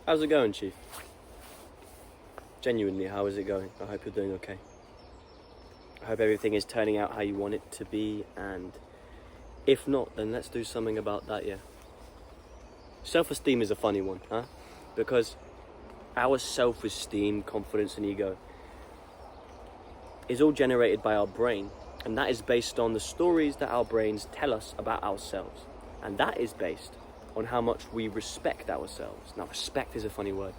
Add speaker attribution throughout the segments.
Speaker 1: How's it going, Chief? Genuinely, how is it going? I hope you're doing okay. I hope everything is turning out how you want it to be, and if not, then let's do something about that, yeah. Self-esteem is a funny one, huh? Because our self-esteem, confidence and ego is all generated by our brain, and that is based on the stories that our brains tell us about ourselves, and that is based on how much we respect ourselves. Now, respect is a funny word,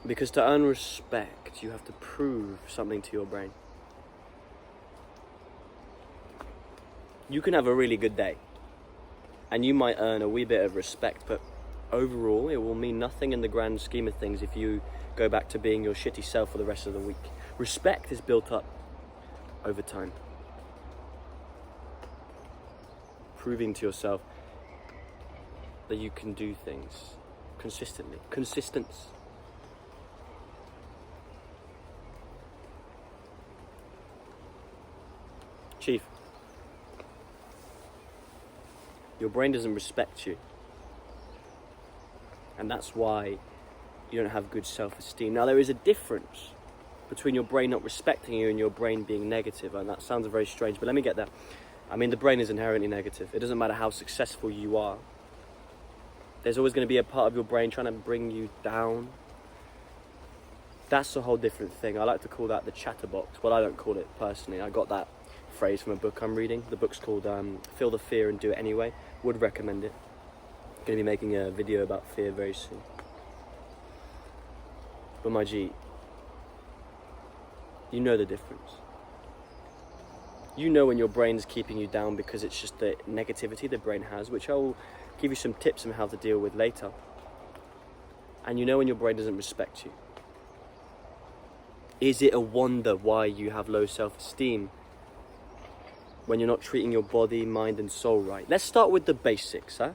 Speaker 1: because to earn respect, you have to prove something to your brain. You can have a really good day, and you might earn a wee bit of respect, but overall, it will mean nothing in the grand scheme of things if you go back to being your shitty self for the rest of the week. Respect is built up over time. Proving to yourself that you can do things consistently. Consistence. Chief, your brain doesn't respect you. And that's why you don't have good self-esteem. Now, there is a difference between your brain not respecting you and your brain being negative. And that sounds very strange, but let me get there. I mean, the brain is inherently negative. It doesn't matter how successful you are. There's always going to be a part of your brain trying to bring you down. That's a whole different thing. I like to call that the chatterbox. Well, I don't call it personally. I got that phrase from a book I'm reading. The book's called Feel the Fear and Do It Anyway. Would recommend it. Going to be making a video about fear very soon. But my G, you know the difference. You know when your brain's keeping you down because it's just the negativity the brain has, which I will give you some tips on how to deal with later. And you know when your brain doesn't respect you. Is it a wonder why you have low self-esteem when you're not treating your body, mind and soul right? Let's start with the basics, huh?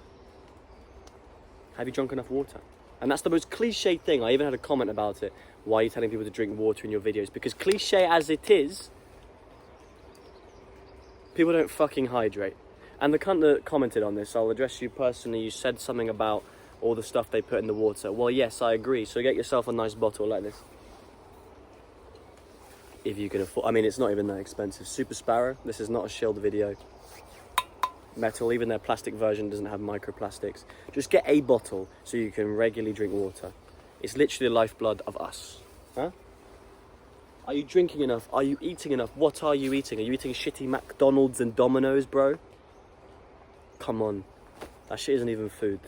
Speaker 1: Have you drunk enough water? And that's the most cliche thing. I even had a comment about it. Why are you telling people to drink water in your videos? Because cliche as it is, people don't fucking hydrate. And the cunt that commented on this, I'll address you personally. You said something about all the stuff they put in the water. Well, yes, I agree. So get yourself a nice bottle like this. If you can afford. I mean, it's not even that expensive. Super Sparrow. This is not a shield video. Metal, even their plastic version doesn't have microplastics. Just get a bottle so you can regularly drink water. It's literally the lifeblood of us. Huh? Are you drinking enough? Are you eating enough? What are you eating? Are you eating shitty McDonald's and Domino's, bro? Come on. That shit isn't even food.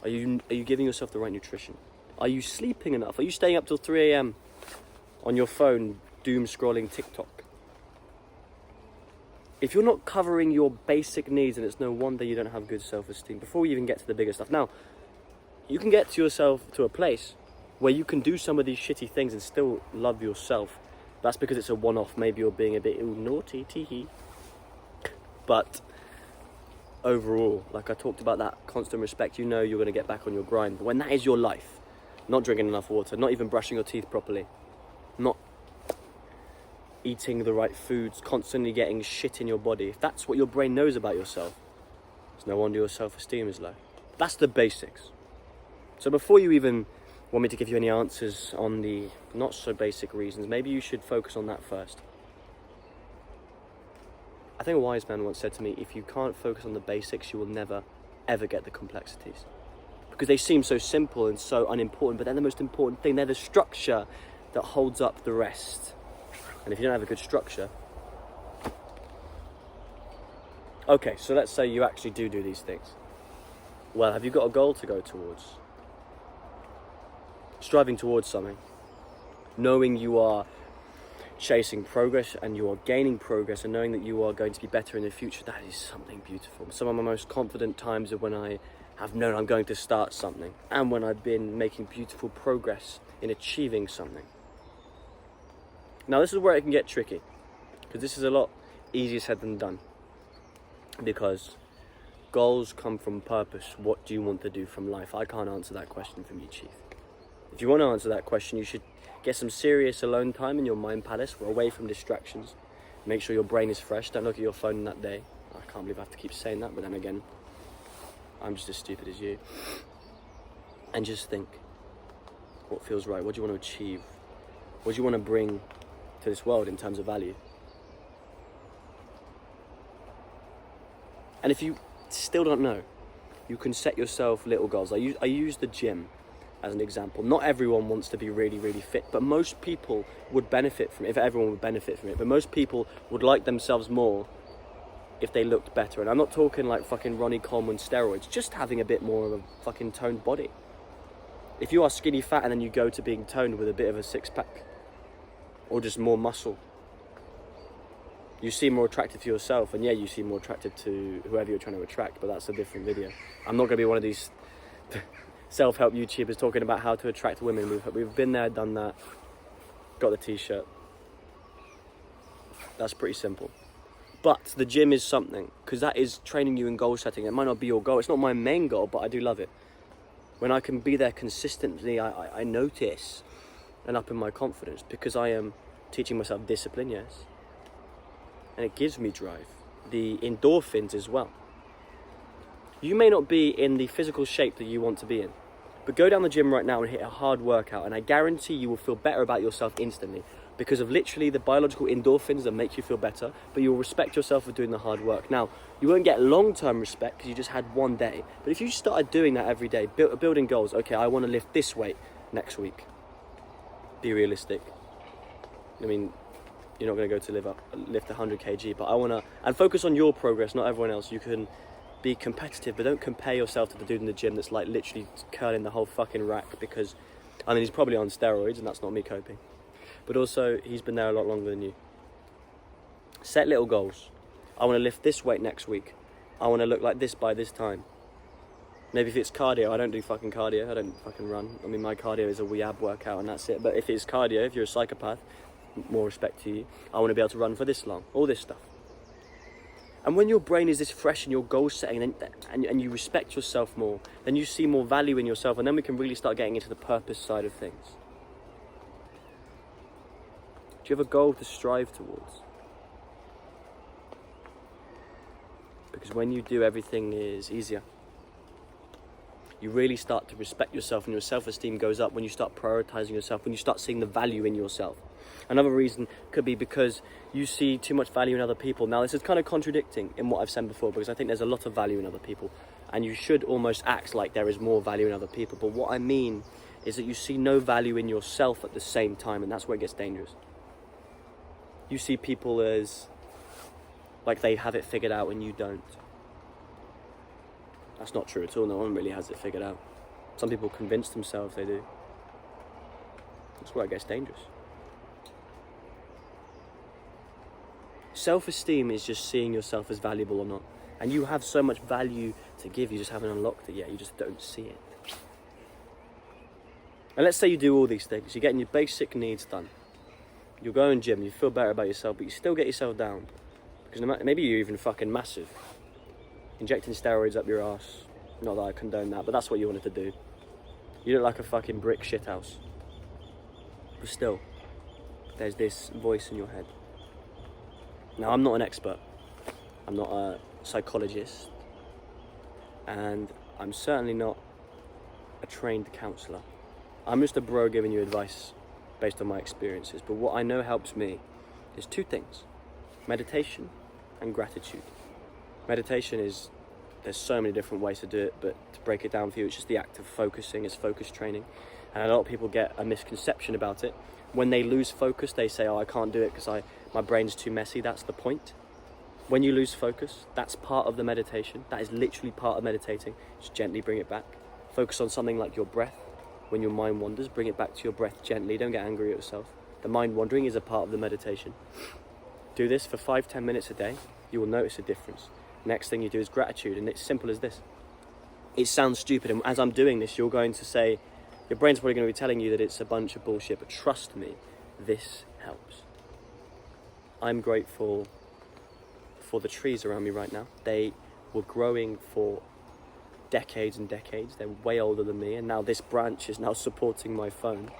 Speaker 1: Are you giving yourself the right nutrition? Are you sleeping enough? Are you staying up till 3 a.m. on your phone, doom scrolling TikTok? If you're not covering your basic needs, then it's no wonder you don't have good self-esteem. Before we even get to the bigger stuff. Now, you can get to yourself to a place where you can do some of these shitty things and still love yourself. That's because it's a one-off. Maybe you're being a bit naughty, teehee. But overall, like I talked about that constant respect, you know you're going to get back on your grind. But when that is your life, not drinking enough water, not even brushing your teeth properly, not eating the right foods, constantly getting shit in your body, if that's what your brain knows about yourself, it's no wonder your self-esteem is low. That's the basics. So before you even want me to give you any answers on the not so basic reasons, maybe you should focus on that first. I think a wise man once said to me, if you can't focus on the basics, you will never, ever get the complexities. Because they seem so simple and so unimportant, but they're the most important thing. They're the structure that holds up the rest. And if you don't have a good structure... Okay, so let's say you actually do these things. Well, have you got a goal to go towards? Striving towards something. Knowing you are chasing progress and you are gaining progress and knowing that you are going to be better in the future, that is something beautiful. Some of my most confident times are when I have known I'm going to start something and when I've been making beautiful progress in achieving something. Now, this is where it can get tricky, because this is a lot easier said than done. Because goals come from purpose. What do you want to do from life? I can't answer that question from you, Chief. If you want to answer that question, you should get some serious alone time in your mind palace. We're away from distractions. Make sure your brain is fresh. Don't look at your phone that day. I can't believe I have to keep saying that, but then again, I'm just as stupid as you. And just think, what feels right? What do you want to achieve? What do you want to bring to this world in terms of value? And if you still don't know, you can set yourself little goals. I use the gym as an example. Not everyone wants to be really, really fit, but most people would benefit from it, if everyone would benefit from it, but most people would like themselves more if they looked better. And I'm not talking like fucking Ronnie Coleman steroids, just having a bit more of a fucking toned body. If you are skinny fat and then you go to being toned with a bit of a six-pack, or just more muscle, you seem more attractive to yourself, and yeah, you seem more attractive to whoever you're trying to attract, but that's a different video. I'm not going to be one of these self-help YouTubers talking about how to attract women. We've been there, done that, got the t-shirt. That's pretty simple. But the gym is something, because that is training you in goal setting. It might not be your goal. It's not my main goal, but I do love it. When I can be there consistently, I notice an up in my confidence, because I am teaching myself discipline, yes. And it gives me drive. The endorphins as well. You may not be in the physical shape that you want to be in, but go down the gym right now and hit a hard workout, and I guarantee you will feel better about yourself instantly, because of literally the biological endorphins that make you feel better, but you'll respect yourself for doing the hard work. Now, you won't get long-term respect because you just had one day, but if you started doing that every day, building goals, okay, I want to lift this weight next week. Be realistic. I mean, you're not going to go to lift 100 kg, but I want to, and focus on your progress, not everyone else. You can be competitive, but don't compare yourself to the dude in the gym that's like literally curling the whole fucking rack, because, I mean, he's probably on steroids, and that's not me coping. But also, he's been there a lot longer than you. Set little goals. I want to lift this weight next week. I want to look like this by this time. Maybe if it's cardio, I don't do fucking cardio, I don't fucking run. I mean, my cardio is a wee ab workout and that's it. But if it's cardio, if you're a psychopath, more respect to you. I want to be able to run for this long, all this stuff. And when your brain is this fresh and your goal setting, and you respect yourself more, then you see more value in yourself, and then we can really start getting into the purpose side of things. Do you have a goal to strive towards? Because when you do, everything is easier. You really start to respect yourself, and your self-esteem goes up when you start prioritizing yourself, when you start seeing the value in yourself. Another reason could be because you see too much value in other people. Now, this is kind of contradicting in what I've said before, because I think there's a lot of value in other people, and you should almost act like there is more value in other people. But what I mean is that you see no value in yourself at the same time, and that's where it gets dangerous. You see people as like they have it figured out and you don't. That's not true at all. No one really has it figured out. Some people convince themselves they do. That's where it gets dangerous. Self-esteem is just seeing yourself as valuable or not. And you have so much value to give, you just haven't unlocked it yet. You just don't see it. And let's say you do all these things. You're getting your basic needs done. You're going gym, you feel better about yourself, but you still get yourself down. Because maybe you're even fucking massive. Injecting steroids up your ass. Not that I condone that, but that's what you wanted to do. You look like a fucking brick shithouse. But still, there's this voice in your head. Now, I'm not an expert. I'm not a psychologist. And I'm certainly not a trained counsellor. I'm just a bro giving you advice based on my experiences. But what I know helps me is two things: meditation and gratitude. Meditation is, there's so many different ways to do it, but to break it down for you, it's just the act of focusing. It's focus training. And a lot of people get a misconception about it. When they lose focus, they say, oh, I can't do it because my brain's too messy. That's the point. When you lose focus, that's part of the meditation. That is literally part of meditating. Just gently bring it back. Focus on something like your breath. When your mind wanders, bring it back to your breath gently. Don't get angry at yourself. The mind wandering is a part of the meditation. Do this for 5-10 minutes a day. You will notice a difference. Next thing you do is gratitude, and it's simple as this. It sounds stupid, and as I'm doing this, you're going to say, your brain's probably going to be telling you that it's a bunch of bullshit, but trust me, this helps. I'm grateful for the trees around me right now. They were growing for decades and decades. They're way older than me, and now this branch is now supporting my phone.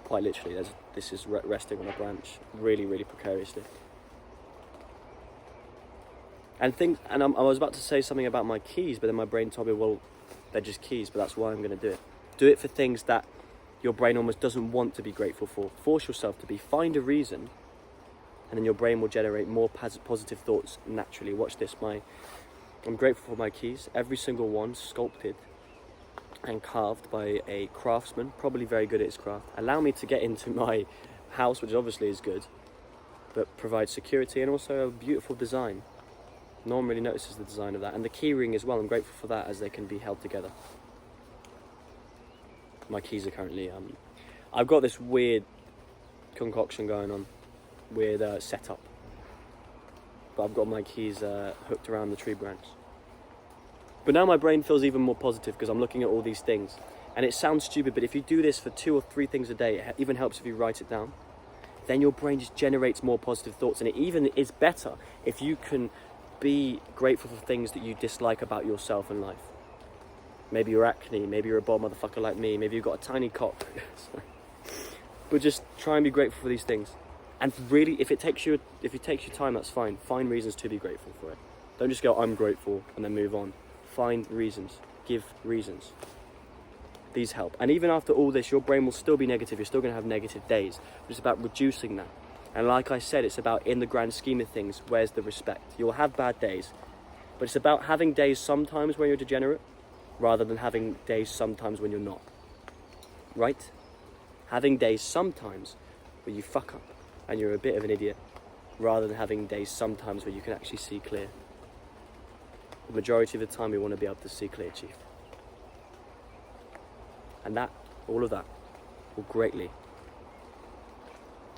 Speaker 1: Quite literally, this is resting on a branch, really, really precariously. And I was about to say something about my keys, but then my brain told me, well, they're just keys, but that's why I'm going to do it. Do it for things that your brain almost doesn't want to be grateful for. Force yourself to be. Find a reason, and then your brain will generate more positive thoughts naturally. Watch this. I'm grateful for my keys. Every single one sculpted and carved by a craftsman, probably very good at his craft. Allow me to get into my house, which obviously is good, but provides security and also a beautiful design. No one really notices the design of that. And the key ring as well, I'm grateful for that, as they can be held together. My keys are currently, I've got this weird concoction going on, weird setup. But I've got my keys hooked around the tree branch. But now my brain feels even more positive because I'm looking at all these things. And it sounds stupid, but if you do this for 2 or 3 things a day, it even helps if you write it down. Then your brain just generates more positive thoughts. And it even is better if you can be grateful for things that you dislike about yourself and life. Maybe you're acne, maybe you're a bald motherfucker like me, maybe you've got a tiny cock. But just try and be grateful for these things. And really, if it takes you time, that's fine. Find reasons to be grateful for it. Don't just go, I'm grateful, and then move on. Find reasons. Give reasons. These help. And even after all this, your brain will still be negative. You're still going to have negative days. But it's about reducing that. And like I said, it's about, in the grand scheme of things, where's the respect? You'll have bad days. But it's about having days sometimes when you're degenerate, rather than having days sometimes when you're not. Right? Having days sometimes where you fuck up and you're a bit of an idiot, rather than having days sometimes where you can actually see clear. The majority of the time we want to be able to see clear, Chief. And all of that, will greatly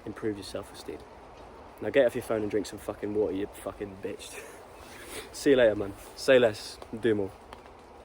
Speaker 1: improve your self-esteem. Now get off your phone and drink some fucking water, you fucking bitch. See you later, man. Say less, do more.